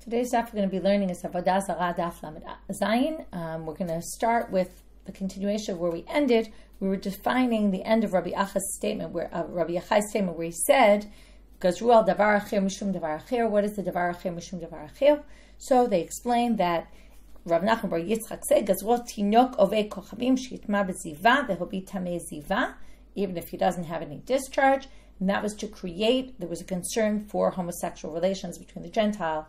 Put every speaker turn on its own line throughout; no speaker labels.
Today's daf we're going to be learning is Avodah Zarah daf lamed zayin. We're going to start with the continuation of where we ended. We were defining the end of Rabbi Achai's statement, where he said, "Gazru al davar acher mishum davar acher." What is the davar acher mishum davar acher? So they explained that Rav Nachman bar Yitzchak said, "Gazru tinok ovei kochavim sheyitma beziva vehobi tamei ziva," even if he doesn't have any discharge. And that was to create. There was a concern for homosexual relations between the Gentiles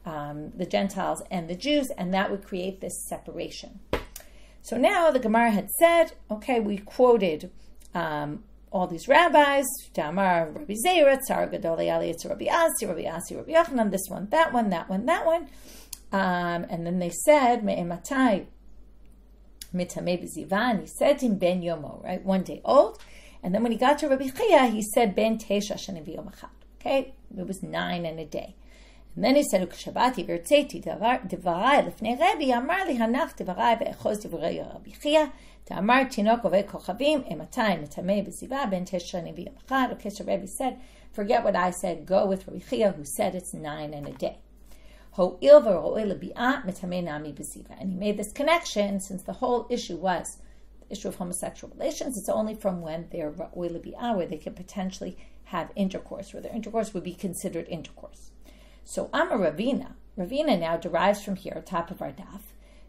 and the Jews, and that would create this separation. So now the Gemara had said, okay, we quoted all these rabbis, Tamar, Rabbi Zarah, Tzar Gadol Yalitz, Rabbi Asi, Rabbi Yochanan, this one, that one, that one, that one. And then they said, Me'ematai, Mitamei B'zivan, he said to him, Ben Yomo, right, 1 day old. And then when he got to Rabbi Chia, he said, Ben Tesha Shanim V'yom Echad. Okay, it was 9 and a day. And then he said, "Ukshabati v'ertzeti divarai lefnei Rebbe, amar li hanach divarai ve'echoz divrei Rabbi Chia, ta'amar tinok ovei kochavim, ematay metamei b'ziva ben teshanim v'yom echad." Okay, so Rebbe said, forget what I said, go with Rabbi Chia, who said it's 9 and a day. Ho'il v'ro'il lebi'at metamei nami b'ziva. And he made this connection, since the whole issue was the issue of homosexual relations, it's only from when they're ro'il lebi'at, where they could potentially have intercourse, where their intercourse would be considered intercourse. So Amar Ravina now derives from here, top of our daf.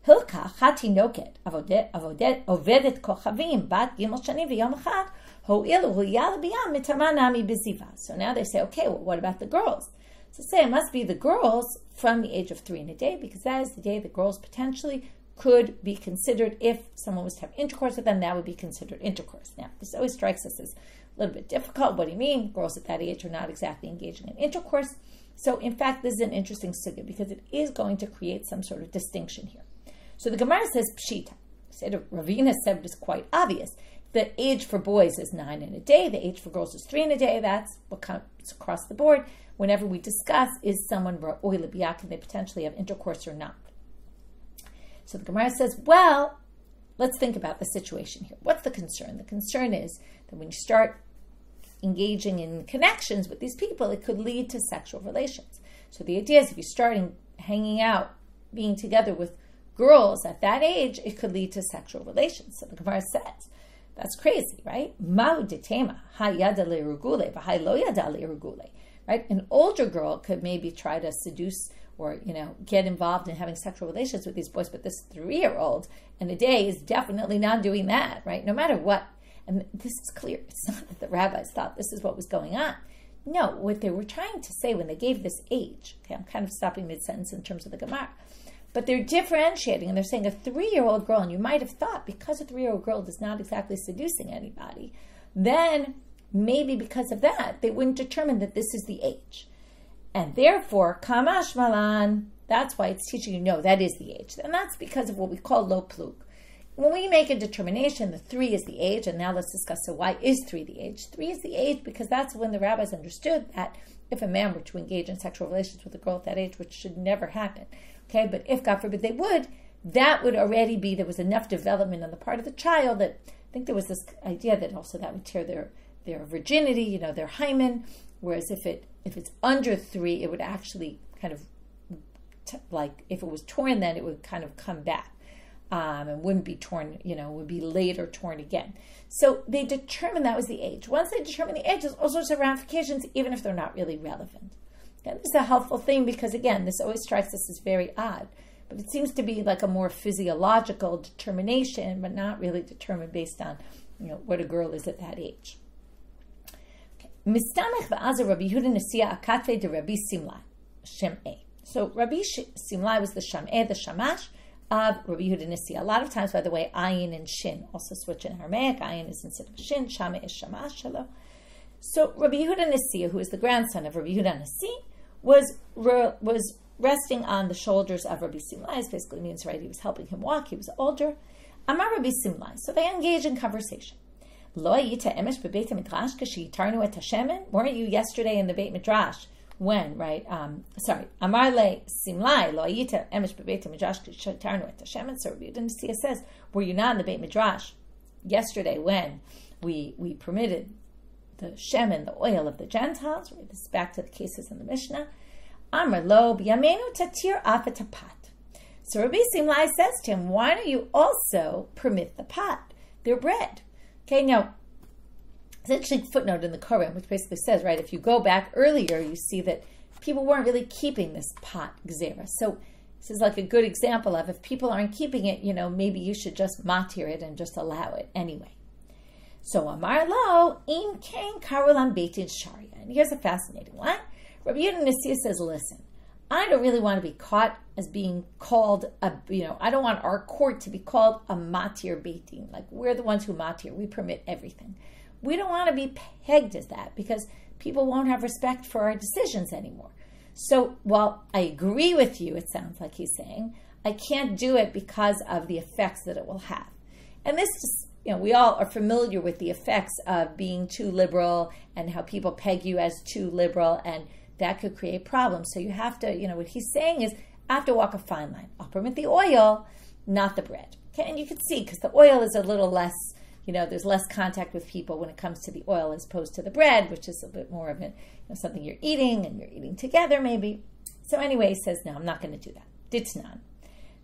Hilka chati noket ovedet kochavim bat gimel shani v'yom echad ho'ilu huyal biyam mitamanami beziva. So now they say, okay, well, what about the girls? So say it must be the girls from the age of 3 and a day, because that is the day the girls potentially could be considered, if someone was to have intercourse with them, that would be considered intercourse. Now, this always strikes us as a little bit difficult. What do you mean? Girls at that age are not exactly engaging in intercourse. So, in fact, this is an interesting sugya, because it is going to create some sort of distinction here. So the Gemara says, Pshita. Ravina said it is quite obvious. The age for boys is 9 and a day. The age for girls is 3 and a day. That's what comes across the board. Whenever we discuss, is someone ra'oi l'bi'ah, can they potentially have intercourse or not? So the Gemara says, well, let's think about the situation here. What's the concern? The concern is that when you start engaging in connections with these people, it could lead to sexual relations. So the idea is, if you start hanging out, being together with girls at that age, it could lead to sexual relations. So the Gemara says, that's crazy, right? Ma'u detema, ha yada le'rugule, v'hai lo yada le'rugule. Right? An older girl could maybe try to seduce or, get involved in having sexual relations with these boys, but this 3-year-old in a day is definitely not doing that, right? No matter what. And this is clear. It's not that the rabbis thought this is what was going on. No, what they were trying to say when they gave this age, okay, I'm kind of stopping mid-sentence in terms of the Gemara, but they're differentiating, and they're saying a 3-year-old girl, and you might have thought, because a 3-year-old girl is not exactly seducing anybody, then maybe because of that, they wouldn't determine that this is the age. And therefore, kamash malan, that's why it's teaching you, no, that is the age. And that's because of what we call lo plug. When we make a determination that 3 is the age, and now let's discuss, so why is 3 the age? 3 is the age because that's when the rabbis understood that if a man were to engage in sexual relations with a girl at that age, which should never happen, okay, but if, God forbid, they would, that would already be, there was enough development on the part of the child that, I think there was this idea that also that would tear their virginity, their hymen, whereas if it's under 3, it would actually kind of, if it was torn, then it would kind of come back. And wouldn't be torn, would be later torn again. So they determined that was the age. Once they determine the age, there's all sorts of ramifications, even if they're not really relevant. And this is a helpful thing because, again, this always strikes us as very odd. But it seems to be like a more physiological determination, but not really determined based on, what a girl is at that age. Mistamech v'aza Rabbi Yehuda Nesiya akatve de Rabbi Simlai, Shem'eh. So Rabbi Simlai was the Shem'eh, the Shamash, of Rabbi Yehuda Nesiya. A lot of times, by the way, ayin and shin also switch in Aramaic. Ayin is instead of shin, shame is shamash. So Rabbi Yehuda Nesiya, who is the grandson of Rabbi Yehuda Nasi, was resting on the shoulders of Rabbi Simlai. It basically means, right, he was helping him walk. He was older. Amar Rabbi Simlai. So they engage in conversation. Lo ayita emesh bebeit midrash kashi tarnu et hashemen. Weren't you yesterday in the Beit Midrash? When, right? Amar le Simlai lo ayita emesh bebeit midrash tarnu et hashemen. So Rabbi Yehuda Nesiya says, were you not in the Beit Midrash yesterday when we permitted the shemen, the oil of the Gentiles? Right? This is back to the cases in the Mishnah. Amar lo b'yameinu tatir afet hapat. So Rabbi Simlai says to him, why don't you also permit the pot, their bread? Okay, now, it's an interesting footnote in the Koran, which basically says, right, if you go back earlier, you see that people weren't really keeping this pot gzera. So this is like a good example of if people aren't keeping it, maybe you should just matir it and just allow it anyway. So Amar lo im kain karulam beitin sharia. And here's a fascinating one. Rabbi Yehuda Nasiya says, listen, I don't really want to be caught as being called I don't want our court to be called a matir beitin. Like we're the ones who matir. We permit everything. We don't want to be pegged as that because people won't have respect for our decisions anymore. So while I agree with you, it sounds like he's saying, I can't do it because of the effects that it will have. And this is, we all are familiar with the effects of being too liberal and how people peg you as too liberal, and that could create problems. So you have to, what he's saying is, I have to walk a fine line. I'll permit the oil, not the bread. Okay, and you can see, because the oil is a little less, there's less contact with people when it comes to the oil as opposed to the bread, which is a bit more of something you're eating and you're eating together maybe. So anyway, he says, no, I'm not going to do that. Ditnan.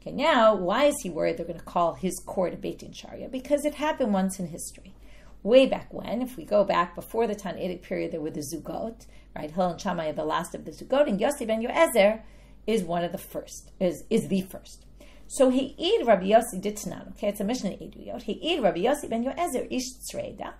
Okay, now, why is he worried they're going to call his court a Beit Din Sharia? Because it happened once in history. Way back when, if we go back before the Tannaitic period, there were the Zugot, right? Hillel and Shammai are the last of the Zugot, and Yossi ben Yoezer is one of the first, is the first. So he eid Rabbi Yossi ditnan. Okay, it's a Mishnah Eduyot. He eid Rabbi Yossi ben Yoezer ish tzreida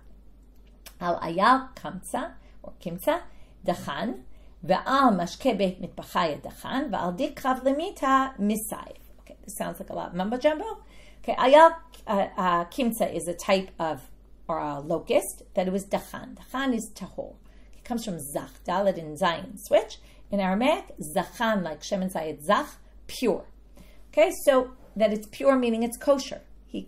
al ayal kamsa or kimsa dachan ve'al mashke beit mitbachaya dachan ve'al dikrav lemita misayv. Okay, this sounds like a lot of mumbo jumbo. Okay, ayal kimsa is a type of or a locust that it was dachan. Dachan is tahor. It comes from zach, dalet and zayin switch. In Aramaic, zachan like shem and zayit zach, pure. Okay, so that it's pure, meaning it's kosher. He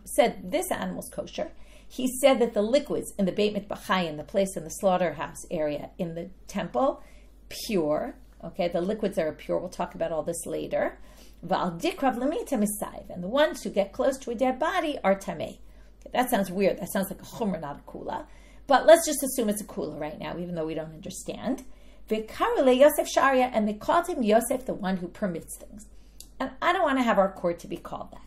said this animal's kosher. He said that the liquids in the Beit Mitbachayim, the place in the slaughterhouse area in the temple, pure. Okay, the liquids are pure. We'll talk about all this later. V'al dikrav lemita misayv, and the ones who get close to a dead body are tamei. Okay, that sounds weird. That sounds like a chumrah, not a kula. But let's just assume it's a kula right now, even though we don't understand. V'karule Yosef Sharia, and they called him Yosef, the one who permits things. And I don't want to have our court to be called that.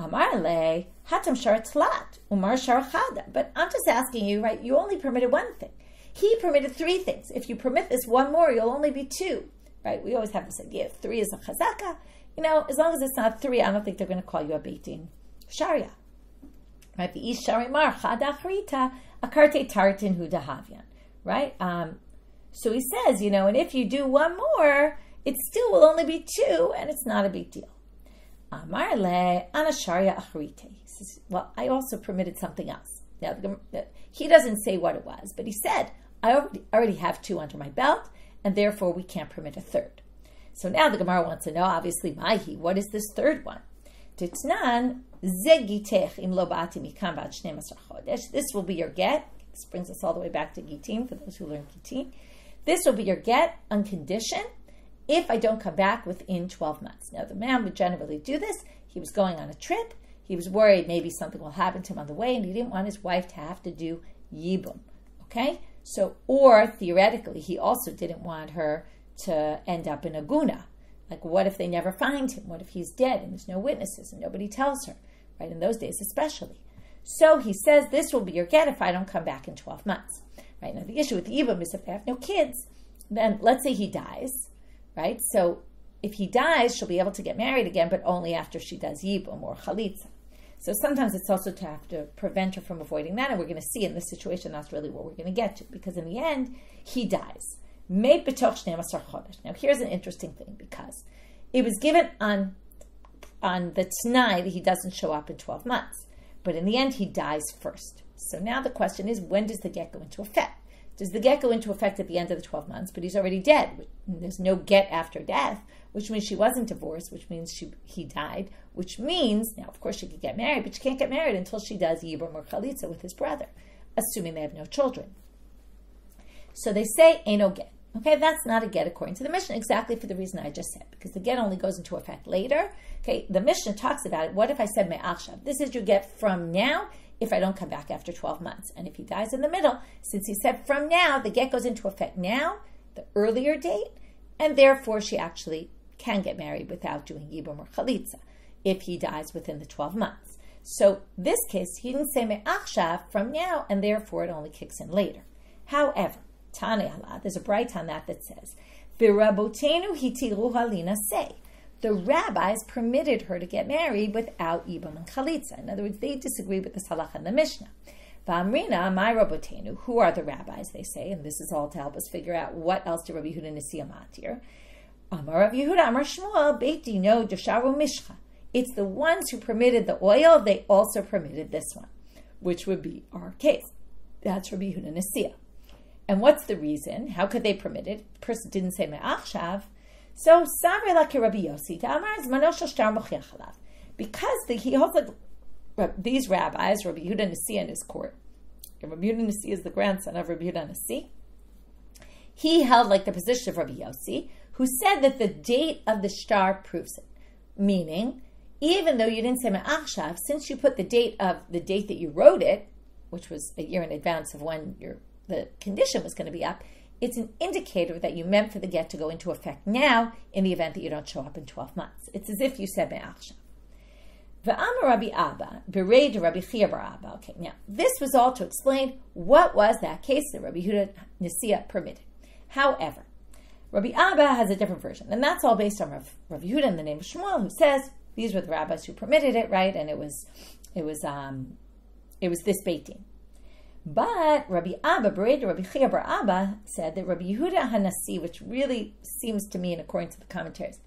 Amar le hatam shar tlat umar shar chada. But I'm just asking you, right? You only permitted one thing. He permitted three things. If you permit this one more, you'll only be two, right? We always have this idea. If three is a chazaka, as long as it's not three, I don't think they're going to call you a Beit Din Sharia, right? The ish sharimar chada achrita akarte tartin hu dahavyan, right? So he says, and if you do one more, it still will only be two, and it's not a big deal. Amar le ana sharia achrite. He says, well, I also permitted something else. Now, he doesn't say what it was, but he said, I already have two under my belt, and therefore we can't permit a third. So now the Gemara wants to know, obviously, Mahi, what is this third one? Titnan zegitech im lo ba'ati mikam ba'ad 12 chodesh. This will be your get. This brings us all the way back to Gitin, for those who learn Gitin. This will be your get on condition if I don't come back within 12 months. Now, the man would generally do this. He was going on a trip. He was worried maybe something will happen to him on the way, and he didn't want his wife to have to do yibum. Okay? So, or theoretically, he also didn't want her to end up in a guna. Like, what if they never find him? What if he's dead and there's no witnesses and nobody tells her? Right? In those days especially. So he says, this will be your get if I don't come back in 12 months. Right? Now, the issue with yibum is if they have no kids, then let's say he dies. Right? So if he dies, she'll be able to get married again, but only after she does yibum or chalitza. So sometimes it's also to have to prevent her from avoiding that, and we're going to see in this situation that's really what we're going to get to, because in the end, he dies. Made b'toch 12 chodesh. Now here's an interesting thing, because it was given on the t'nai that he doesn't show up in 12 months, but in the end, he dies first. So now the question is, when does the get go into effect? Does the get go into effect at the end of the 12 months, but he's already dead? There's no get after death, which means she wasn't divorced, which means he died, which means, now of course she could get married, but she can't get married until she does yibum or chalitza with his brother, assuming they have no children. So they say, ain't no get. Okay, that's not a get according to the Mishnah, exactly for the reason I just said, because the get only goes into effect later. Okay, the Mishnah talks about it. What if I said me'achshav? This is your get from now, if I don't come back after 12 months. And if he dies in the middle, since he said from now, the get goes into effect now, the earlier date, and therefore she actually can get married without doing Yibum or Chalitza if he dies within the 12 months. So this case, he didn't say me'achshav from now, and therefore it only kicks in later. However, Tane Allah, there's a bright on that says, V'rabotenu hitiru halina say, the rabbis permitted her to get married without Yibum and Chalitza. In other words, they disagree with this halacha in the Mishnah. V'amrina, my rabotenu, who are the rabbis, they say, and this is all to help us figure out what else did Rabbi Yehuda Nasi matir. Amar Rav Yehuda, Amar Shmuel, Beit Dino Dosharu Mishcha. It's the ones who permitted the oil, they also permitted this one, which would be our case. That's Rabbi Yehuda Nasi. And what's the reason? How could they permit it? The person didn't say me'achshav. So, Savre la Rabbi Yossi, Ta'amar Zmano Shel Shtar Mochiach Alav. Because he holds like these rabbis, Rabbi Yehuda Nasi and his court, Rabbi Yehuda Nasi is the grandson of Rabbi Yehuda Nasi, he held like the position of Rabbi Yossi, who said that the date of the shtar proves it. Meaning, even though you didn't say me'achshav, since you put the date that you wrote it, which was a year in advance of when the condition was going to be up, it's an indicator that you meant for the get to go into effect now in the event that you don't show up in 12 months. It's as if you said me'achshav. V'amar Rabbi Abba, bereid Rabbi Chia bar Abba. Okay, now this was all to explain what was that case that Rabbi Yehuda Nasi permitted. However, Rabbi Abba has a different version, and that's all based on Rabbi Yehuda in the name of Shmuel, who says these were the rabbis who permitted it, right? And it was this Beit Din. But Rabbi Abba, bereid Rabbi Chia bar Abba, said that Rabbi Yehuda HaNasi, which really seems to me, and according to the commentaries,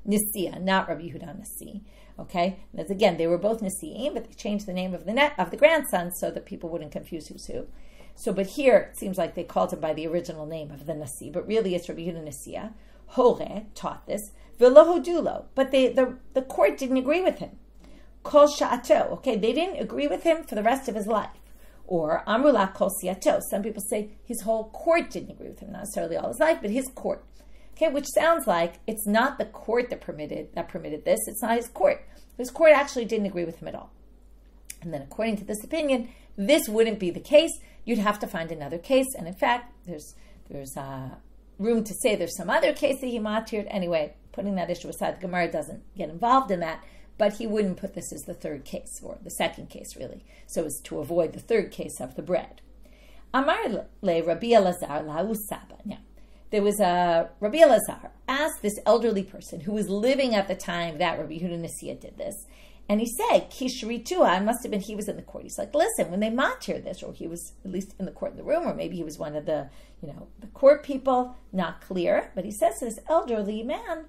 Nasiya, not Rabbi Yehuda Nasi. Okay, and as again, they were both Nasi'im, but they changed the name of the grandson so that people wouldn't confuse who's who. So, but here it seems like they called him by the original name of the Nasi, but really it's Rabbi Yehuda Nasiya. Hore taught this, v'lo hodulo, but the court didn't agree with him. Kol sha'ato, okay, they didn't agree with him for the rest of his life. Or amrula kol siato. Some people say his whole court didn't agree with him, not necessarily all his life, but his court. Okay, which sounds like it's not the court that permitted this. It's not his court. His court actually didn't agree with him at all. And then, according to this opinion, this wouldn't be the case. You'd have to find another case. And in fact, there's room to say there's some other case that he matired. Anyway, putting that issue aside, the Gemara doesn't get involved in that. But he wouldn't put this as the third case, or the second case, really, so as to avoid the third case of the bread. Amar le Rabbi Elazar lahu Saba. Now, there was a Rabbi Elazar asked this elderly person who was living at the time that Rabbi Yehuda Nasi did this, and he said, Kishritua, must have been he was in the court. He's like, listen, when they matir this, or he was at least in the court in the room, or maybe he was one of the court people, not clear, but he says to this elderly man,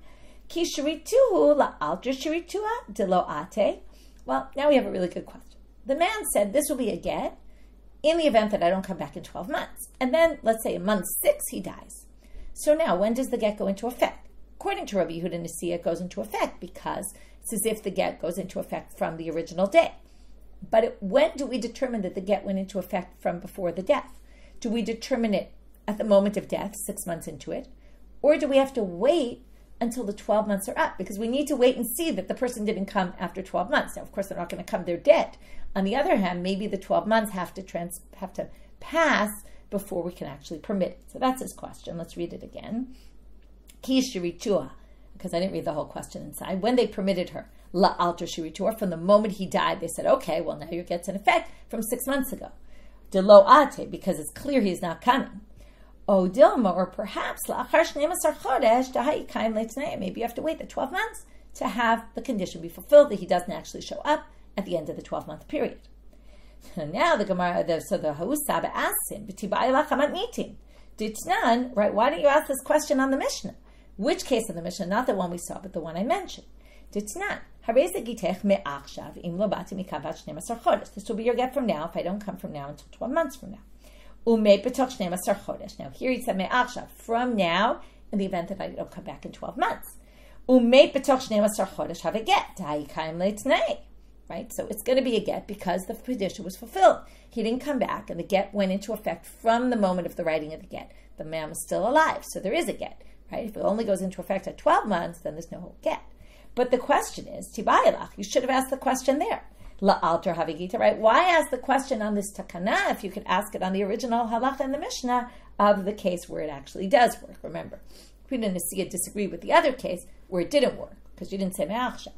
Kishrituhu la'alter shiritua de lo ate. Well, now we have a really good question. The man said this will be a get in the event that I don't come back in 12 months. And then, let's say in month 6, he dies. So now, when does the get go into effect? According to Rabbi Yehuda Nasi, it goes into effect because it's as if the get goes into effect from the original day. But when do we determine that the get went into effect from before the death? Do we determine it at the moment of death, 6 months into it? Or do we have to wait until the 12 months are up? Because we need to wait and see that the person didn't come after 12 months. Now, of course, they're not going to come, they're dead. On the other hand, maybe the 12 months have to pass before we can actually permit it. So that's his question. Let's read it again. Ki shiritua, because I didn't read the whole question inside. When they permitted her, la alter shiritua, from the moment he died, they said, okay, well, now your get's in effect from 6 months ago. De lo ate, because it's clear he's not coming. O dilma, or perhaps maybe you have to wait the 12 months to have the condition be fulfilled that he doesn't actually show up at the end of the 12-month period. Now the Gemara, the Ha'usaba asks him, Ditnan, right? Why don't you ask this question on the Mishnah? Which case of the Mishnah? Not the one we saw, but the one I mentioned. Ditnan, this will be your get from now if I don't come from now until 12 months from now. Now here he said me'achshav, from now, in the event that I don't come back in 12 months. Have a get. Right? So it's going to be a get because the condition was fulfilled. He didn't come back, and the get went into effect from the moment of the writing of the get. The man was still alive, so there is a get. Right? If it only goes into effect at 12 months, then there's no get. But the question is, Tibayalach, you should have asked the question there. La'alter havigita, right? Why ask the question on this takana if you could ask it on the original halacha in the Mishnah of the case where it actually does work? Remember, Rabbi Yehuda Nasiya disagreed with the other case where it didn't work because you didn't say me'achshav.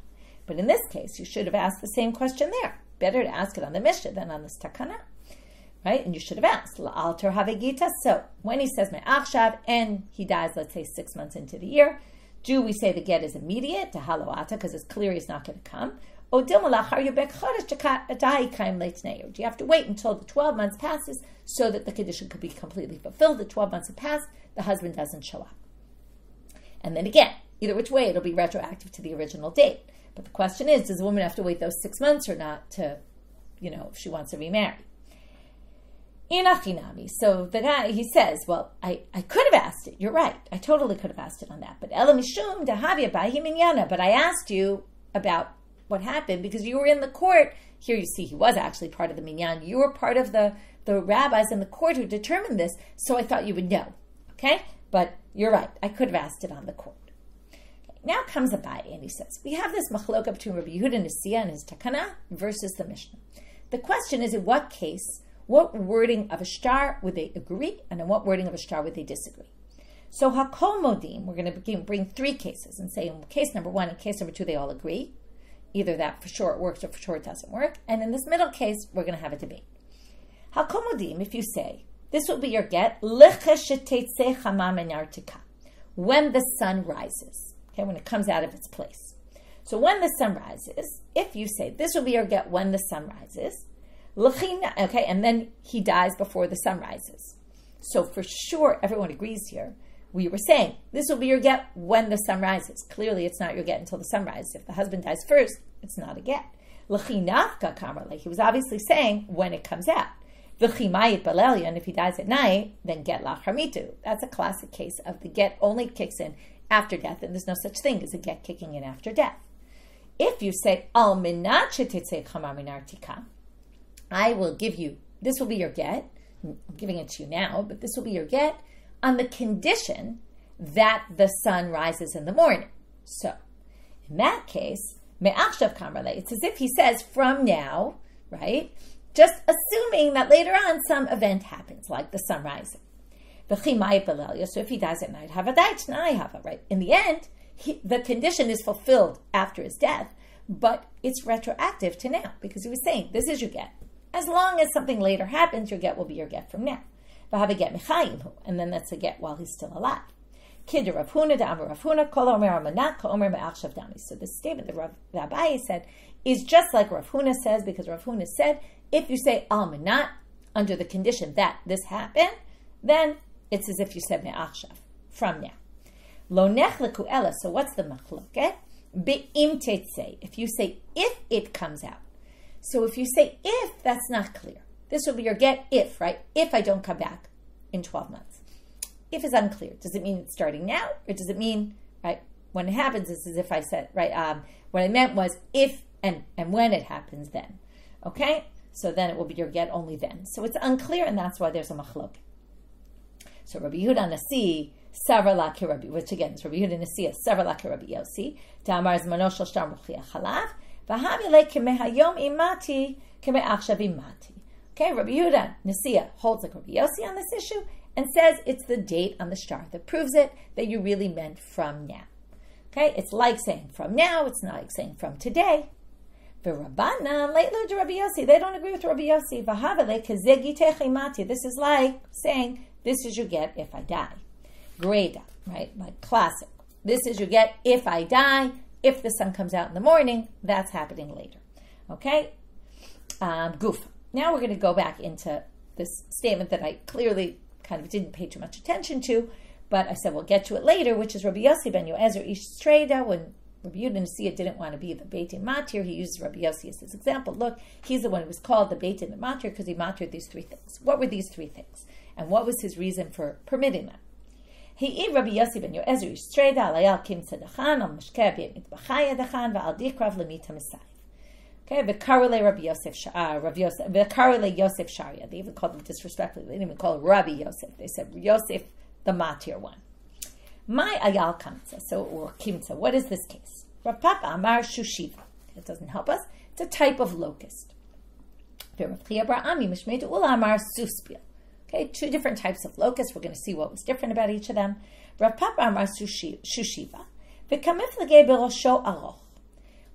But in this case, you should have asked the same question there. Better to ask it on the Mishnah than on this takana, right? And you should have asked la'alter havegita. So when he says me'achshav and he dies, let's say 6 months into the year, do we say the get is immediate to haloata because it's clear he's not going to come? Or do you have to wait until the 12 months passes so that the condition could be completely fulfilled? The 12 months have passed, the husband doesn't show up. And then again, either which way, it'll be retroactive to the original date. But the question is, does the woman have to wait those 6 months or not to, if she wants to remarry? Inachinami. So the guy, he says, well, I could have asked it. You're right. I totally could have asked it on that. But elamishum dahavia bahi minyana. But I asked you about what happened because you were in the court. Here you see he was actually part of the minyan. You were part of the rabbis in the court who determined this. So I thought you would know. Okay? But you're right. I could have asked it on the court. Now comes Abai, and he says, we have this machloka between Rabbi Yehuda Nasiya and his takana versus the Mishnah. The question is, in what case, what wording of a shtar would they agree, and in what wording of a shtar would they disagree? So hakol modim, we're going to bring 3 cases and say in case number 1 and case number 2, they all agree. Either that for sure it works or for sure it doesn't work. And in this middle case, we're going to have a debate. Hakol modim, if you say, this will be your get, when the sun rises. Okay, when it comes out of its place. So when the sun rises, if you say, this will be your get when the sun rises, okay, and then he dies before the sun rises. So for sure, everyone agrees here. We were saying, this will be your get when the sun rises. Clearly, it's not your get until the sun rises. If the husband dies first, it's not a get. He was obviously saying when it comes out. And if he dies at night, then get lachamitu. That's a classic case of the get only kicks in after death, and there's no such thing as a get kicking in after death. If you say, al minat shetetzei chamar min artika, I will give you, this will be your get, I'm giving it to you now, but this will be your get on the condition that the sun rises in the morning. So, in that case, me'achshav kamarle, it's as if he says, from now, right, just assuming that later on some event happens, like the sun rising. So if he dies at night, right? In the end, the condition is fulfilled after his death, but it's retroactive to now because he was saying, this is your get. As long as something later happens, your get will be your get from now. And then that's a get while he's still alive. So the statement that Rav Abaye said is just like Rav Huna says, because Rav Huna said, if you say al manat under the condition that this happened, then it's as if you said me'achshav, from now. Lo nechleku ela, so what's the machloket? Be'im tetzei, if you say if it comes out. So if you say if, that's not clear. This will be your get if, right? If I don't come back in 12 months. If is unclear. Does it mean it's starting now? Or does it mean, right, when it happens, it's as if I said, right, what I meant was if and when it happens then. Okay? So then it will be your get only then. So it's unclear, and that's why there's a machlok. So Rabbi Yehuda Nasi, Zarah la Rabbi, which again is Rabbi Yehuda Nasi, Zarah la Rabbi Yossi, Damar zmano shel shtar muchliach halav, v'havi le kemehayom imati kemeachshav imati. Okay, Rabbi Yehuda Nasiya holds like Rabbi Yossi on this issue and says it's the date on the shtar that proves it, that you really meant from now. Okay, it's like saying from now, it's not like saying from today. V'Rabbanan leitlu to Rabbi Yossi, they don't agree with Rabbi Yossi. V'havele kezegitech imati. This is like saying, this is your get if I die. Greda, right? Like classic. This is your get if I die. If the sun comes out in the morning, that's happening later. Okay? Goof. Now we're going to go back into this statement that I clearly kind of didn't pay too much attention to, but I said we'll get to it later, which is Rabbi Yossi ben Yoezer ish Streda, when Rabbi Yehuda Nasiya didn't want to be the Beit Din Matir, he uses Rabbi Yossi as his example. Look, he's the one who was called the Beit Din Matir because he matired these 3 things. What were these 3 things? And what was his reason for permitting them? He Rabbi Yossi ben Yoezer ish Streda alayal kim tzedachan al mashkeh b'et mitbachaya dachan va'al dikrav lemita mesayv. Okay, v'karule Rabbi Yosef, v'karule Yosef Sharia. They even called him disrespectfully. They didn't even call him Rabbi Yosef. They said Yosef, the matir one. My ayal kamtza, or kimtza. What is this case? Rav Papa amar shushiva. It doesn't help us. It's a type of locust. Okay, Okay, two different types of locusts. We're going to see what was different about each of them. Rav Papa Amar Shushiva, v'kamiflege berosho aroch.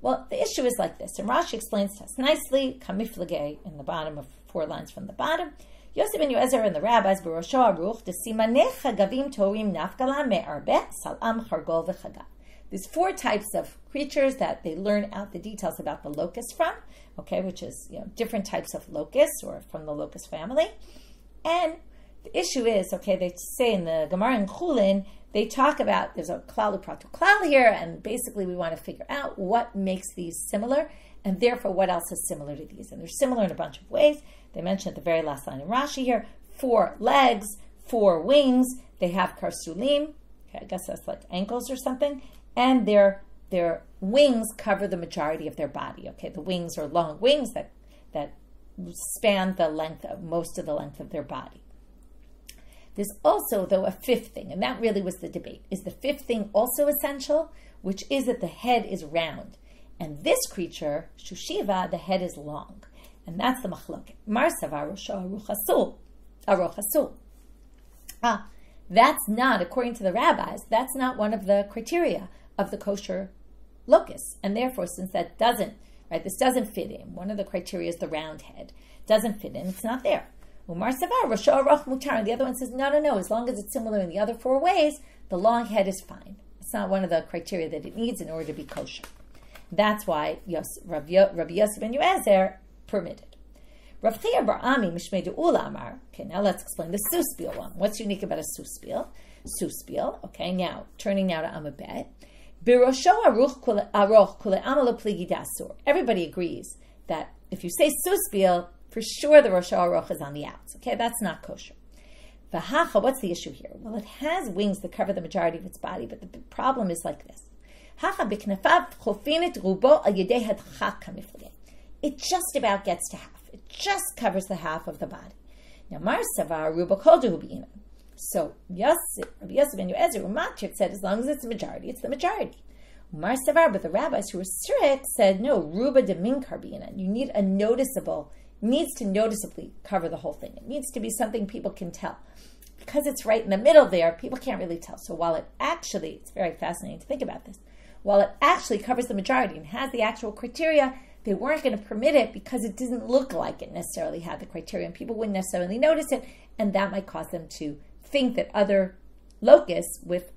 Well, the issue is like this, and Rashi explains to us nicely, kamiflege in the bottom of 4 lines from the bottom. Yosef ben Yoezer and the rabbis, berosho aruch, desimaneh chagavim torim nafkala me'arbe, salam, chargol, v'chagat. There's 4 types of creatures that they learn out the details about the locust from, okay, which is different types of locusts or from the locust family. And the issue is, okay, they say in the Gemara in Chulin, they talk about, there's a klal u'pratu klal here, and basically we want to figure out what makes these similar, and therefore what else is similar to these. And they're similar in a bunch of ways. They mentioned at the very last line in Rashi here, 4 legs, 4 wings, they have karsulim, okay, I guess that's like ankles or something, and their wings cover the majority of their body. Okay, the wings are long wings that span the length of most of the length of their body. There's also, though, a 5th thing, and that really was the debate. Is the 5th thing also essential? Which is that the head is round. And this creature, Shushiva, the head is long. And that's the machloket. Mar savar rosho aruch hasul. That's not, according to the rabbis, that's not one of the criteria of the kosher locust. And therefore, since that doesn't, right, this doesn't fit in, one of the criteria is the round head, doesn't fit in, it's not there. Umar savar rosho aruch mutar, and the other one says, no, as long as it's similar in the other 4 ways, the long head is fine. It's not one of the criteria that it needs in order to be kosher. That's why Rabbi Yosef ben Yoezer permitted. Rav Chia bar Ami Mishmei De'ula Amar. Okay, now let's explain the suspiel one. What's unique about a suspiel? Suspiel. Okay, now turning now to Amabet. Birosho aruch kule amalo pligi dasur. Everybody agrees that if you say suspiel, for sure the rosho aruch is on the outs. Okay, that's not kosher. V'hacha, what's the issue here? Well, it has wings that cover the majority of its body, but the problem is like this. Hacha b'knefav chofinet rubo al yedei hadchak kamiflege. It just about gets to half. It just covers the half of the body. Now, Mar Savar Ruba Koldu Hubina. So, Rabbi Yosef ben Yoezer Umatchik said, as long as it's the majority, it's the majority. Mar Savar, but the rabbis who were strict said, no, Ruba de Min Karbina. You need needs to noticeably cover the whole thing. It needs to be something people can tell. Because it's right in the middle there, people can't really tell. So while it actually, it's very fascinating to think about this, while it actually covers the majority and has the actual criteria, they weren't going to permit it because it didn't look like it necessarily had the criteria, and people wouldn't necessarily notice it, and that might cause them to think that other locusts with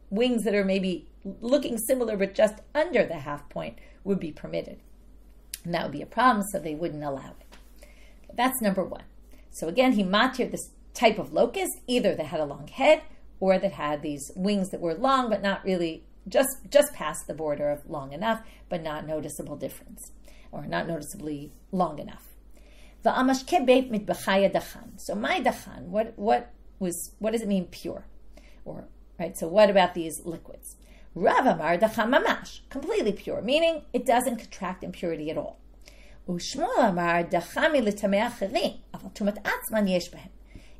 wings that are maybe looking similar but just under the half point would be permitted. And that would be a problem, so they wouldn't allow it. That's number 1. So again, he matir this type of locust, either that had a long head or that had these wings that were long but not really just past the border of long enough, but not noticeable difference, or not noticeably long enough. So my dachan, what does it mean pure? Or right, so what about these liquids? Rav Amar dachan mamash, completely pure, meaning it doesn't contract impurity at all. Ushmuel Amar dachami l'tamei acherim, aval tumat atzman yesh behem.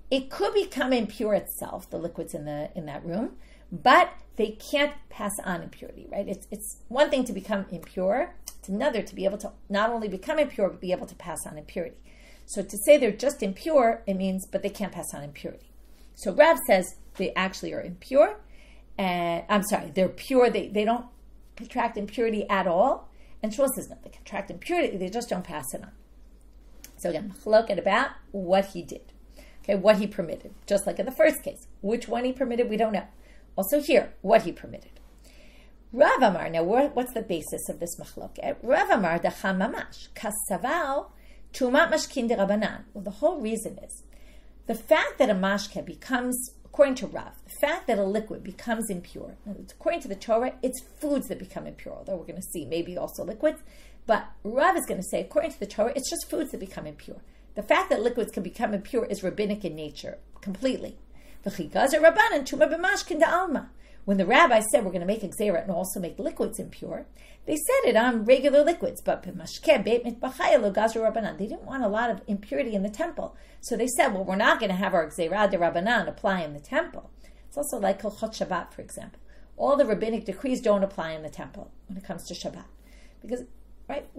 It could become impure itself, the liquids in that room, but they can't pass on impurity, right? It's one thing to become impure, it's another to be able to not only become impure, but be able to pass on impurity. So to say they're just impure, it means, but they can't pass on impurity. So Rav says they actually are impure, they're pure, they don't contract impurity at all. And Shmuel says, no, they contract impurity, they just don't pass it on. So again, machloket about what he did. Okay, what he permitted. Just like in the first case. Which one he permitted, we don't know. Also here, what he permitted. Rav Amar, now what's the basis of this machloket? Rav Amar dacham mamash, kasaval tumat mashkin de Rabbanan. Well, the whole reason is, the fact that a mashke becomes, according to Rav, the fact that a liquid becomes impure, according to the Torah, it's foods that become impure, although we're going to see maybe also liquids, but Rav is going to say, according to the Torah, it's just foods that become impure. The fact that liquids can become impure is rabbinic in nature, completely. When the rabbis said we're going to make a gzera and also make liquids impure, they said it on regular liquids, but they didn't want a lot of impurity in the temple. So they said, well, we're not going to have our gzera de Rabbanan apply in the temple. It's also like Hilchot Shabbat, for example. All the rabbinic decrees don't apply in the temple when it comes to Shabbat. Because, right,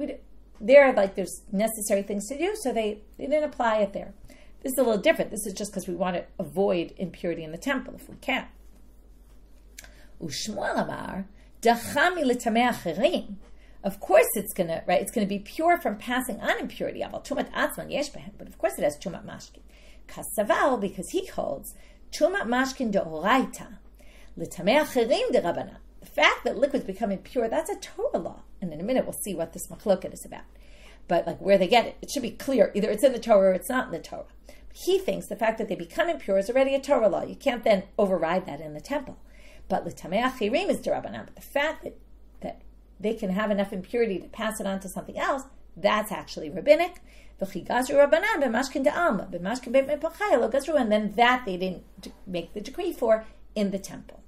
there's necessary things to do, so they didn't apply it there. This is a little different. This is just because we want to avoid impurity in the temple if we can. Ushmuel amar, dachami l'tamei acherim. Of course it's going to be pure from passing on impurity. But of course it has tumat mashkin. Kasaval, because he holds tumat mashkin deoraita, l'tamei acherim derabbanan. The fact that liquids become impure, that's a Torah law. And in a minute we'll see what this machloket is about. But like where they get it, it should be clear. Either it's in the Torah or it's not in the Torah. He thinks the fact that they become impure is already a Torah law. You can't then override that in the temple. But l'tamei acherim is derabbanan. But the fact that they can have enough impurity to pass it on to something else, that's actually rabbinic. And then that they didn't make the decree for in the temple.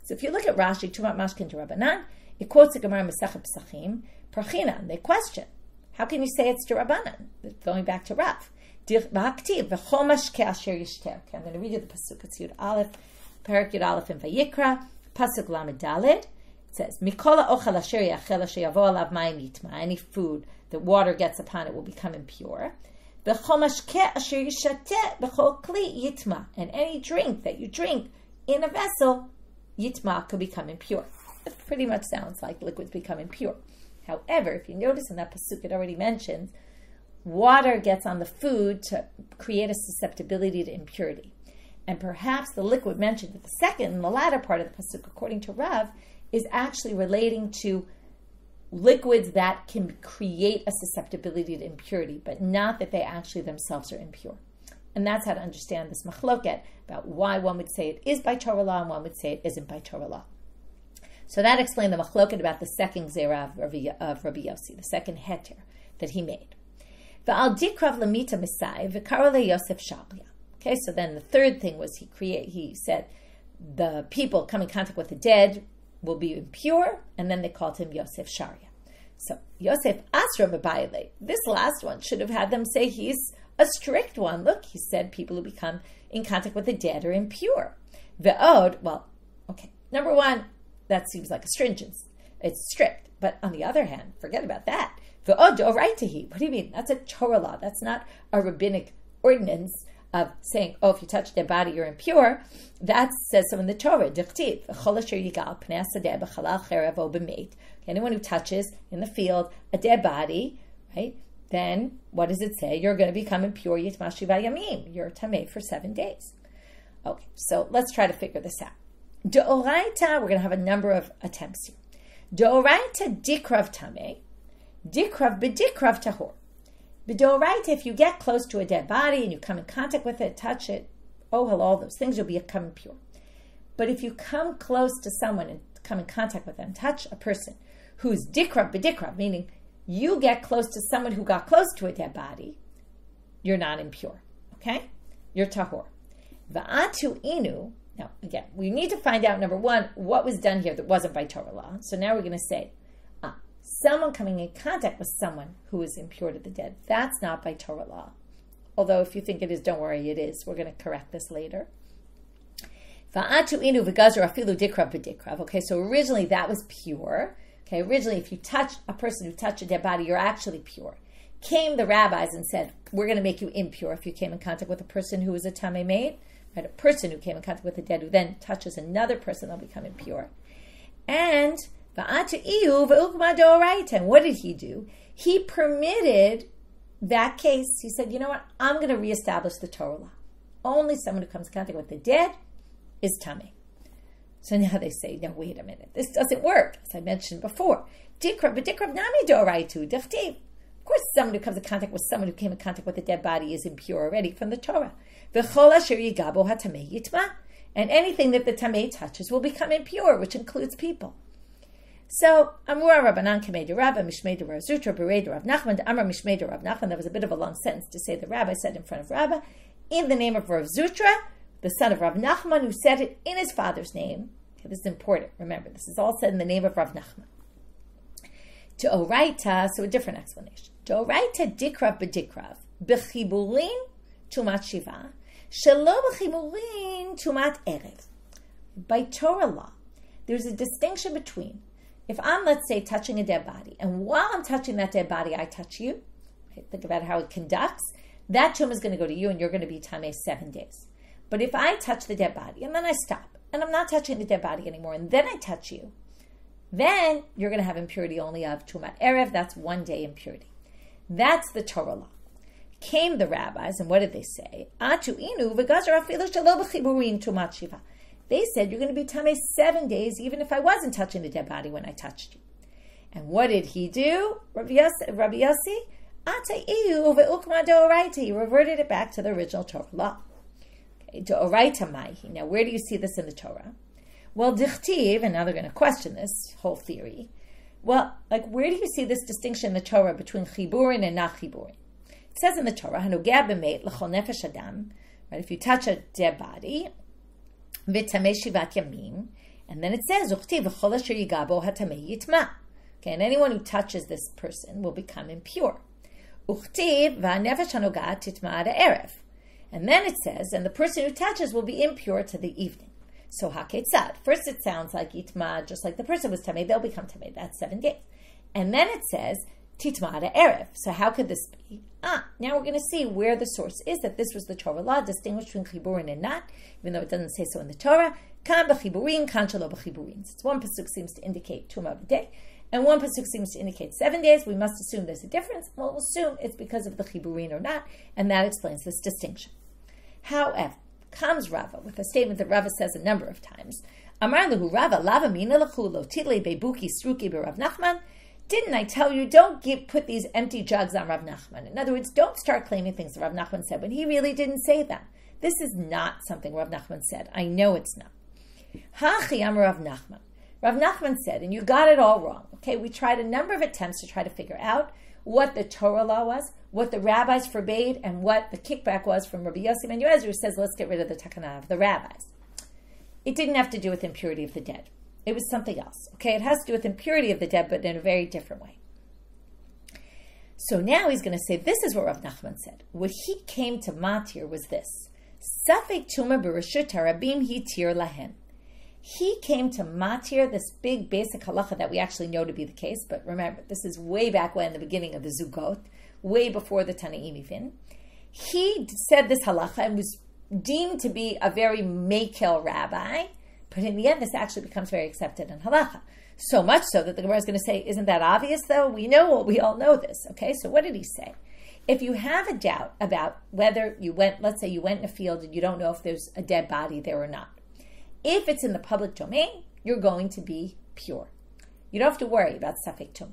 So if you look at Rashi, Tumat Mashkin D'Rabbanan, it quotes the Gemara Masechet Pesachim, Parchina, and they question, how can you say it's D'Rabbanan? Going back to Rav. Okay, I'm going to read you the Pasuk. It's Yud Aleph, Parak Yud Aleph in Vayikra, Pasuk Lamed Daled. It says, Mikola ochal asher yachel asher yavo alav mayim yitma. Any food that water gets upon it will become impure. V'chol mashkeh asher yishateh b'chol kli yitma. And any drink that you drink in a vessel, yitma, could become impure. It pretty much sounds like liquids become impure. However, if you notice in that pasuk, it already mentions water gets on the food to create a susceptibility to impurity. And perhaps the liquid mentioned at the second and the latter part of the pasuk, according to Rav, is actually relating to liquids that can create a susceptibility to impurity, but not that they actually themselves are impure. And that's how to understand this machloket about why one would say it is by Torah law and one would say it isn't by Torah law. So that explained the machloket about the second Zarah of Rabbi Yossi, the second heter that he made. V'al dikrav lamita misai v'kara le Yosef shablia. Okay, so then the third thing was he said the people come in contact with the dead will be impure, and then they called him Yosef Sharia. So Yosef Asra B'Bayile, this last one should have had them say he's a strict one. Look, he said people who become in contact with the dead are impure. Ve'od, well, okay, number one, that seems like a stringence. It's strict. But on the other hand, forget about that. Ve'od do'oraitahi. What do you mean? That's a Torah law. That's not a rabbinic ordinance of saying, oh, if you touch their body, you're impure. That says so in the Torah. Anyone who touches in the field a dead body, right, then what does it say? You're going to become impure. You're tamei for 7 days. Okay, so let's try to figure this out. D'oraita, we're going to have a number of attempts here. D'oraita dikrav tamei, dikrav b'dikrav tahor. B'doraita, if you get close to a dead body and you come in contact with it, touch it, oh, hello, all those things, you'll become impure. But if you come close to someone and come in contact with them, touch a person who's dikrav b'dikrav, meaning you get close to someone who got close to a dead body, you're not impure, okay? You're tahor. Va'atu inu, now again, we need to find out, number one, what was done here that wasn't by Torah law. So now we're going to say, someone coming in contact with someone who is impure to the dead, that's not by Torah law. Although if you think it is, don't worry, it is. We're going to correct this later. Okay, so originally that was pure. Okay, originally if you touch a person who touched a dead body, you're actually pure. Came the rabbis and said, we're going to make you impure if you came in contact with a person who was a tamei made, right? A person who came in contact with the dead who then touches another person, they'll become impure. And what did he do? He permitted that case. He said, you know what? I'm going to reestablish the Torah law. Only someone who comes in contact with the dead is tamei. So now they say, no, wait a minute. This doesn't work, as I mentioned before. Dikrav nami d'oraitu dechtiv. Of course, someone who comes in contact with someone who came in contact with a dead body is impure already from the Torah. V'chol asher yigabo hatamei yitma. And anything that the tamei touches will become impure, which includes people. So, Amura Rabbanan Kamei de Rabba, Mishmei de Rav Zutra, Berei de Rav Nachman, de Amar Mishmei de Rav Nachman. That was a bit of a long sentence to say the rabbi said in front of Rabba, in the name of Rav Zutra, the son of Rav Nachman, who said it in his father's name. Okay, this is important. Remember, this is all said in the name of Rav Nachman. To Oraita, so a different explanation. To Oraita dikrav b'dikrav, b'chiburin tumat shiva, shelo b'chiburin tumat erev. By Torah law, there's a distinction between if I'm, let's say, touching a dead body, and while I'm touching that dead body, I touch you, right? Think about how it conducts, that tumah is going to go to you and you're going to be tameh 7 days. But if I touch the dead body and then I stop and I'm not touching the dead body anymore and then I touch you, then you're going to have impurity only of tumat erev. That's 1 day impurity. That's the Torah law. Came the rabbis, and what did they say? They said, you're going to be tameh 7 days, even if I wasn't touching the dead body when I touched you. And what did he do? Rabbi Yossi? He reverted it back to the original Torah law. Okay, D'oraita maihi. Now, where do you see this in the Torah? Well, dichtiv, and now they're going to question this whole theory. Well, where do you see this distinction in the Torah between chiburin and not chiburin? It says in the Torah, "Hanogeh b'met l'chol nefesh adam." Right, if you touch a dead body, v'tamei shivat yamim, and then it says, "Uchtiv v'chol asher yigabo hatamei yitma." Okay, and anyone who touches this person will become impure. Uchtiv v'hanefesh hanogat titma ad erev, and then it says, and the person who touches will be impure to the evening. So haketzad. First, it sounds like yitma, just like the person was tamei, they'll become tamei. That's 7 days, and then it says titma ad erev. So how could this be? Now we're going to see where the source is that this was the Torah law, distinguished between chiburin and not, even though it doesn't say so in the Torah. Kan b'chiburin, kan shelo b'chiburin. So one pasuk seems to indicate tumah of a day, and one pasuk seems to indicate 7 days. We must assume there's a difference. We'll assume it's because of the chiburin or not, and that explains this distinction. However, comes Rava with a statement that Rava says a number of times. Amar lehu Rava, lava mina lechu lo tidle bebuki struki b'Rav Nachman. Didn't I tell you, don't put these empty jugs on Rav Nachman? In other words, don't start claiming things that Rav Nachman said when he really didn't say them. This is not something Rav Nachman said. I know it's not. Hachi amar Rav Nachman. Rav Nachman said, and you got it all wrong. Okay, we tried a number of attempts to try to figure out what the Torah law was, what the rabbis forbade, and what the kickback was from Rabbi Yossi ben Yoezer, who says, let's get rid of the takana of the rabbis. It didn't have to do with impurity of the dead. It was something else. Okay, it has to do with impurity of the dead, but in a very different way. So now he's going to say, this is what Rav Nachman said. What he came to matir was this. Safek tuma b'reshut harabim hitir lahem. He came to matir, this big basic halacha that we actually know to be the case, but remember, this is way back when, the beginning of the Zugot, way before the Tanaim even. He said this halacha and was deemed to be a very mekel rabbi, but in the end, this actually becomes very accepted in halacha. So much so that the Gemara is going to say, isn't that obvious though? We all know this. Okay, so what did he say? If you have a doubt about whether you went, let's say you went in a field and you don't know if there's a dead body there or not. If it's in the public domain, you're going to be pure. You don't have to worry about safek tumah.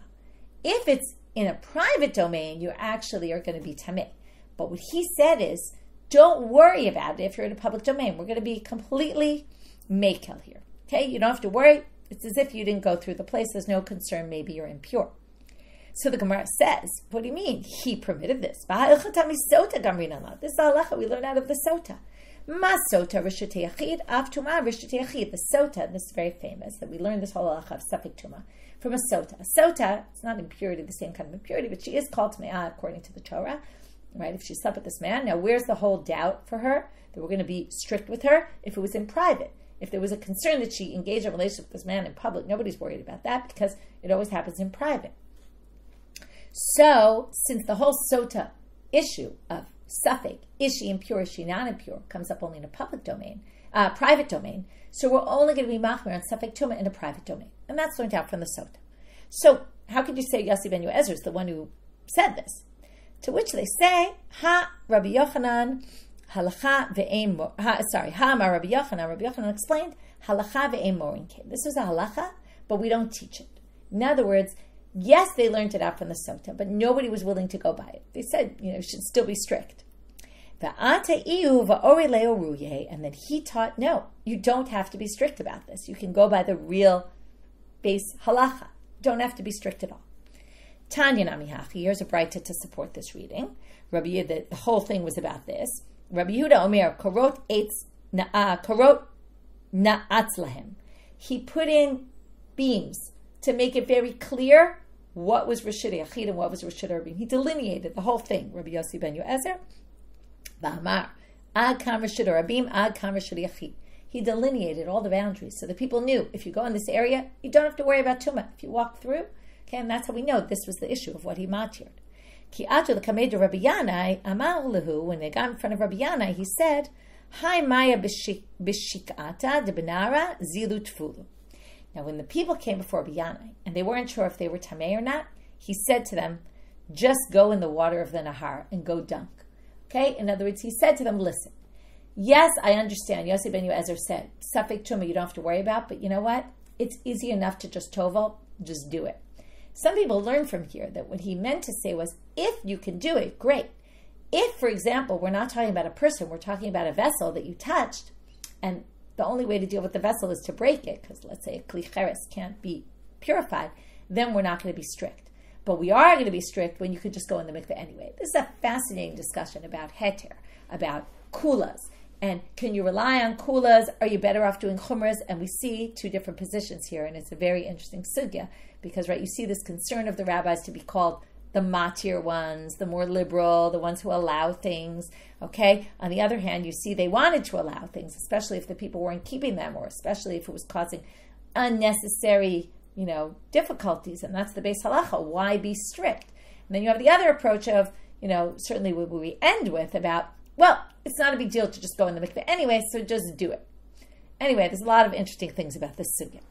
If it's in a private domain, you actually are going to be tameh. But what he said is, don't worry about it if you're in a public domain. We're going to be completely mekel here. Okay, you don't have to worry. It's as if you didn't go through the place. There's no concern. Maybe you're impure. So the Gemara says, what do you mean? He permitted this. This is a halacha we learn out of the Sota. Ma Sota Rishutei Yachid, Av Tumah Rishutei Yachid. The Sota, and this is very famous, that we learned this whole halacha of Safek Tumah from a Sota. A Sota, it's not impurity, the same kind of impurity, but she is called Tme'ah according to the Torah. Right, if she slept with this man. Now, where's the whole doubt for her? That we're going to be strict with her if it was in private. If there was a concern that she engaged in a relationship with this man in public, nobody's worried about that because it always happens in private. So, since the whole Sota issue of Safek, is she impure, is she not impure, comes up only in a public domain, private domain, so we're only going to be machmir on Safek Tumah in a private domain. And that's learned out from the Sota. So, how could you say Yossi ben Yoezer is the one who said this? To which they say, Ha Rabbi Yochanan halacha ve'ein Amar Rabbi Yochanan. Rabbi Yochanan explained halacha ve'ein morin. This is a halacha, but we don't teach it. In other words, yes, they learned it out from the Sota, but nobody was willing to go by it. They said, it should still be strict. And then he taught, no, you don't have to be strict about this. You can go by the real base halacha. Don't have to be strict at all. Tanya Namihachi, here's a braita to support this reading. Rabbi Yehuda, the whole thing was about this. Rabbi Yehuda Omer, korot na'atz lahem. He put in beams to make it very clear what was Rishut Yachid and what was Rishut Rabim. He delineated the whole thing. Rabbi Yossi ben Yoezer, Ba'amar, ad kam Rishut Rabim, ad kam Rishut Yachid. He delineated all the boundaries so that people knew if you go in this area, you don't have to worry about tumah. If you walk through, okay, and that's how we know this was the issue of what he matired. Ki atu l'kamei de Rabbi Yanai amar lehu, when they got in front of Rabbi Yanai, he said, Hi Maya b'shikata de benara zilu tfulu. Now, when the people came before Rabbi Yanai, and they weren't sure if they were tamei or not, he said to them, just go in the water of the Nahar and go dunk. Okay? In other words, he said to them, listen, yes, I understand. Yossi ben Yoezer said, Safek Tuma you don't have to worry about, but you know what? It's easy enough to just tovel, just do it. Some people learn from here that what he meant to say was, if you can do it, great. If, for example, we're not talking about a person, we're talking about a vessel that you touched, and the only way to deal with the vessel is to break it, because let's say a kli cheres can't be purified, then we're not going to be strict. But we are going to be strict when you could just go in the mikveh anyway. This is a fascinating discussion about heter, about kulas, and can you rely on kulas? Are you better off doing chumras? And we see two different positions here, and it's a very interesting sugya, because right, you see this concern of the rabbis to be called the matir ones, the more liberal, the ones who allow things, okay? On the other hand, you see they wanted to allow things, especially if the people weren't keeping them, or especially if it was causing unnecessary, difficulties, and that's the Beis Halacha. Why be strict? And then you have the other approach of, certainly what we end with about, well, it's not a big deal to just go in the mikveh anyway, so just do it. Anyway, there's a lot of interesting things about this sugya.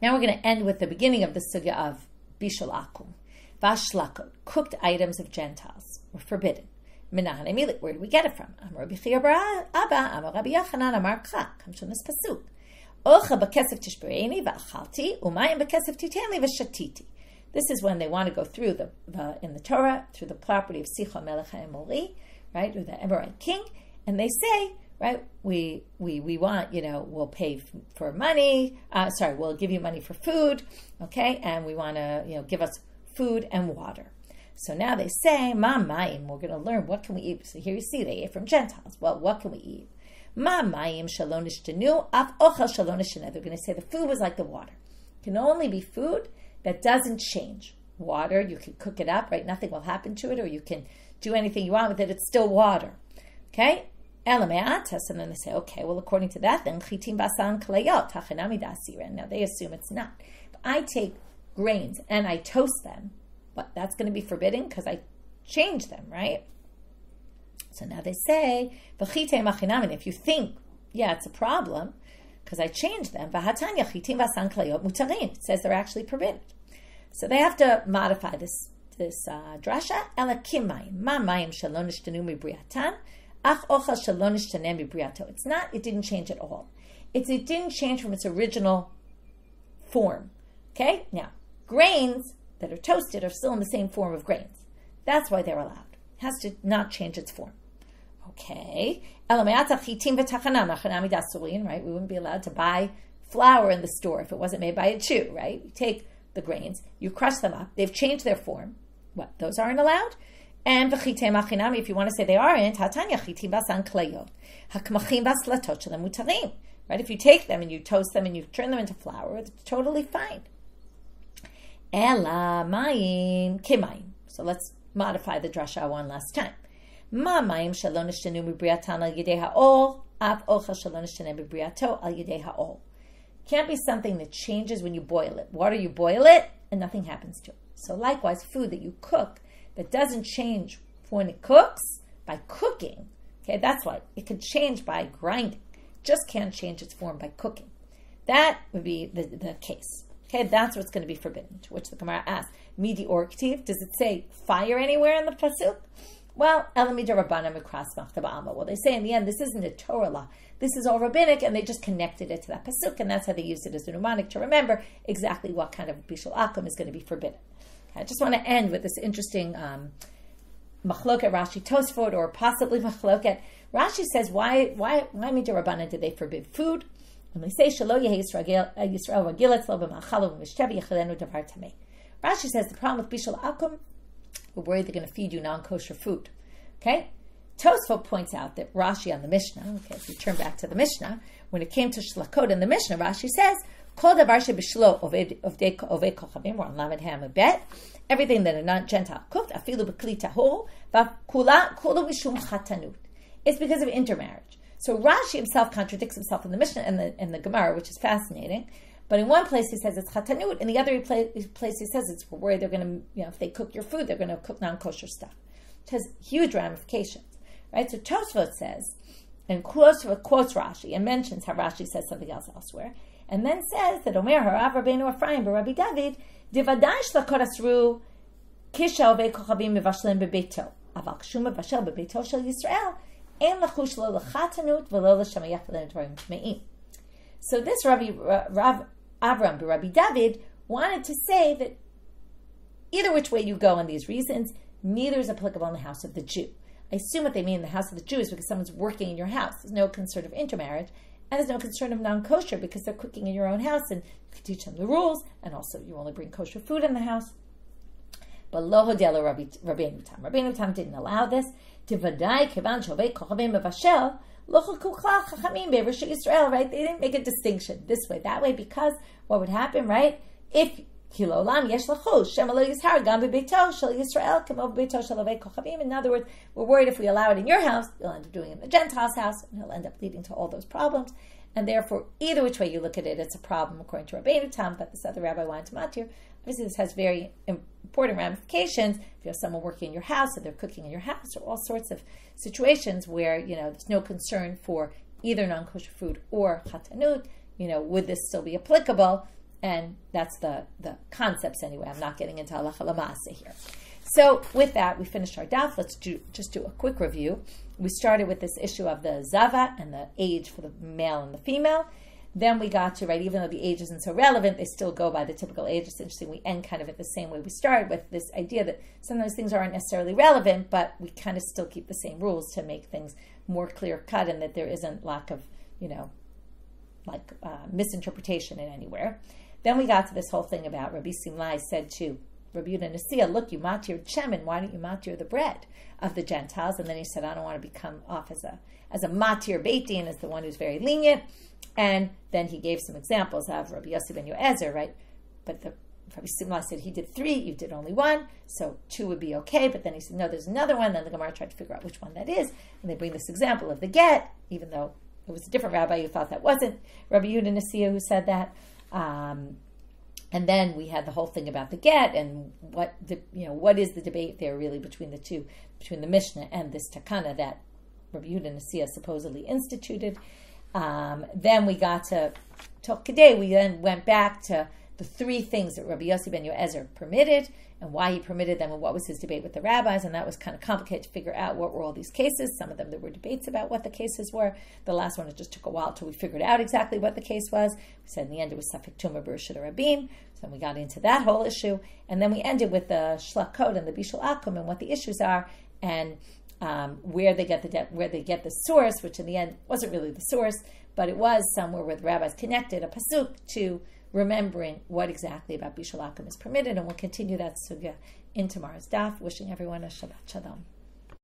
Now we're going to end with the beginning of the sugya of bishul akum. Vashlakot, cooked items of Gentiles, were forbidden. Minahan emilik, where do we get it from? Amar Rabbi Chia bar Abba, Amar Rabbi Yochanan, Amar Kcha, comes from this pasuk. Ocha b'kesef tishbereini v'achalti, umayim b'kesef titenli v'shatiti. This is when they want to go through in the Torah, through the property of Sichon Melech HaEmori, right, or the Amorite king, and they say, right, we want, we'll pay for money, we'll give you money for food, okay, and we want to, give us food and water. So now they say, Ma mayim, we're going to learn what can we eat. So here you see they ate from Gentiles. Well, what can we eat? Ma mayim shalonish tenu, af ochel shalonish tenu. They're going to say the food was like the water. It can only be food that doesn't change. Water, you can cook it up, right? Nothing will happen to it, or you can do anything you want with it. It's still water. Okay? Elameatas, and then they say, okay, well, according to that, then chitim basan klayot hachanami dasira. Now they assume it's not. If I take grains and I toast them, but that's going to be forbidden because I change them, right? So now they say, if you think, yeah, it's a problem because I changed them, it says they're actually forbidden. So they have to modify this drasha. It's not, it didn't change at all. It didn't change from its original form. Okay? Now, grains that are toasted are still in the same form of grains. That's why they're allowed. It has to not change its form. Okay. Right? We wouldn't be allowed to buy flour in the store if it wasn't made by a Jew, right? You take the grains, you crush them up, they've changed their form. What? Those aren't allowed? And if you want to say they aren't, right? If you take them and you toast them and you turn them into flour, it's totally fine. Ela mayim kimayim. So let's modify the drasha one last time. Ma mayim shalon ishtanu mibriatan al yedei ha'ol, af ochel shalon ishtanu mibriato al yedei ha'ol. Can't be something that changes when you boil it. Water, you boil it, and nothing happens to it. So likewise, food that you cook that doesn't change when it cooks, by cooking, okay, that's why it could change by grinding. Just can't change its form by cooking. That would be the case. Okay, that's what's going to be forbidden, to which the Gemara asks, Midi or Ktiv, does it say fire anywhere in the Pasuk? Well, they say in the end, this isn't a Torah law. This is all rabbinic, and they just connected it to that Pasuk, and that's how they used it as a mnemonic to remember exactly what kind of Bishul Akum is going to be forbidden. Okay, I just want to end with this interesting Machloket Rashi Tosfot, or possibly Machloket. Rashi says, why Midrabanan did they forbid food? And they say, Shalo Yehi Yisrael Ragilat Lo B'Machalo V'Mishtav Yechalenu Davar Tamei. Rashi says the problem with Bishul Akum, we're worried they're going to feed you non-kosher food. Okay? Tosfot points out that Rashi on the Mishnah, okay, if you turn back to the Mishnah, when it came to Shlakot in the Mishnah, Rashi says, Kol davar shebishlo ovei kochavim, or on Lamed Ham bet, everything that a non-Gentile cooked, afilu b'kli tahor, v'kula mishum chatanut. It's because of intermarriage. So Rashi himself contradicts himself in the Mishnah and the Gemara, which is fascinating. But in one place he says it's chatanut, in the other place he says it's where they're going to, if they cook your food, they're going to cook non-kosher stuff. It has huge ramifications, right? So Tosfot says, and quotes Rashi, and mentions how Rashi says something else elsewhere, and then says that Omer Harav Rabbeinu Ephraim Rabbi David Divadai Shlakot Asru Kisha Ovei Kochavim Mevashlim Bebeito Aval Kshum Mevashel Bebeito Shel Yisrael Ein Lachush Lo Lachatanut V'Lo L'Shamayach V'Len Dvarim Tmeim. So this Rav Avram Rabbi David wanted to say that either which way you go on these reasons, neither is applicable in the house of the Jew. I assume what they mean in the house of the Jew is because someone's working in your house. There's no concern of intermarriage, and there's no concern of non-kosher because they're cooking in your own house, and you can teach them the rules, and also you only bring kosher food in the house. But lo hodela Rabbeinu Tam. Rabbeinu Tam didn't allow this. Tivadai kevan shovei kochavim mevashel lo chukla chachamim be'Rosh Yisrael. Right? They didn't make a distinction this way, that way, because what would happen, right? If in other words, we're worried if we allow it in your house, you'll end up doing it in the Gentile's house, and it'll end up leading to all those problems. And therefore, either which way you look at it, it's a problem, according to Rabbeinu Tam, that this other rabbi wanted to matir. Obviously, this has very important ramifications. If you have someone working in your house, or they're cooking in your house, or all sorts of situations where, there's no concern for either non-kosher food or chatanut, would this still be applicable? And that's the concepts anyway. I'm not getting into halacha l'maaseh here. So with that, we finished our daf. Let's just do a quick review. We started with this issue of the zava and the age for the male and the female. Then we got to, even though the age isn't so relevant, they still go by the typical age. It's interesting, we end kind of at the same way we started, with this idea that sometimes things aren't necessarily relevant, but we kind of still keep the same rules to make things more clear-cut, and that there isn't lack of, misinterpretation in anywhere. Then we got to this whole thing about Rabbi Simlai said to Rabbi Yehuda Nasiya, look, you matir shemen, why don't you matir the bread of the Gentiles? And then he said, I don't want to become off as a matir Beit Din, as the one who's very lenient. And then he gave some examples of Rabbi Yossi ben Yoezer, right? But Rabbi Simlai said he did 3, you did only 1, so 2 would be okay. But then he said, no, there's another one. Then the Gemara tried to figure out which one that is. And they bring this example of the get, even though it was a different rabbi who thought that wasn't Rabbi Yehuda Nasiya who said that. And then we had the whole thing about the get, and what is the debate there really between the two, between the Mishnah and this takana that Rabbi Yehuda Nasiya supposedly instituted. Then we got to Toch Kedei. We then went back to the 3 things that Rabbi Yossi ben Yoezer permitted, and why he permitted them, and what was his debate with the rabbis, and that was kind of complicated to figure out what were all these cases. Some of them there were debates about what the cases were. The last one, it just took a while till we figured out exactly what the case was. We said in the end it was Safek Tumah B'Reshut Rabim, so then we got into that whole issue, and then we ended with the Shlakot and the Bishul Akum and what the issues are, and where they get the source, which in the end wasn't really the source, but it was somewhere where the rabbis connected a pasuk to remembering what exactly about Bishul Akum is permitted, and we'll continue that sugya in tomorrow's daf. Wishing everyone a Shabbat Shalom.